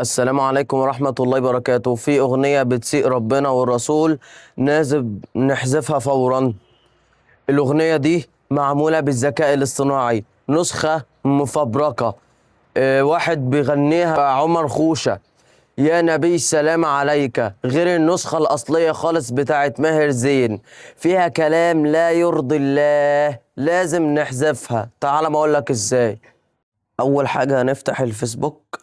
السلام عليكم ورحمة الله وبركاته. في أغنية بتسيء ربنا والرسول لازم نحذفها فورا. الأغنية دي معمولة بالذكاء الاصطناعي، نسخة مفبركة. واحد بيغنيها عمر خوشة، يا نبي السلام عليك، غير النسخة الأصلية خالص بتاعت ماهر زين، فيها كلام لا يرضي الله، لازم نحذفها. تعال ما أقولك إزاي. أول حاجة هنفتح الفيسبوك،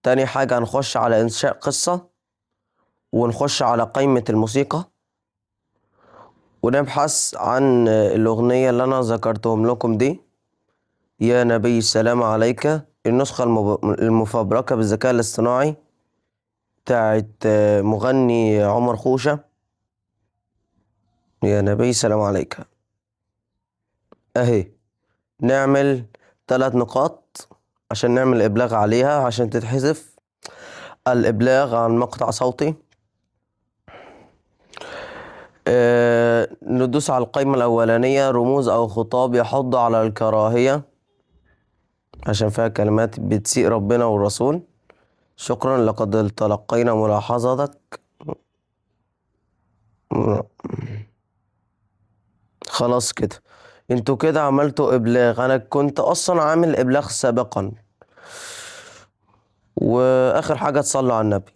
تاني حاجة هنخش على إنشاء قصة، ونخش على قائمة الموسيقى، ونبحث عن الأغنية اللي أنا ذكرتهم لكم دي، يا نبي السلام عليك، النسخة المفبركة بالذكاء الاصطناعي بتاعت مغني عمر خوشة، يا نبي السلام عليك أهي. نعمل 3 نقاط عشان نعمل إبلاغ عليها عشان تتحذف. الإبلاغ عن مقطع صوتي. ندوس على القائمة الأولانية، رموز أو خطاب يحض على الكراهية عشان فيها كلمات بتسيء ربنا والرسول. شكرا، لقد تلقينا ملاحظتك. خلاص كده، انتوا كده عملتوا إبلاغ. أنا كنت أصلا عامل إبلاغ سابقا. وآخر حاجة تصلوا على النبي.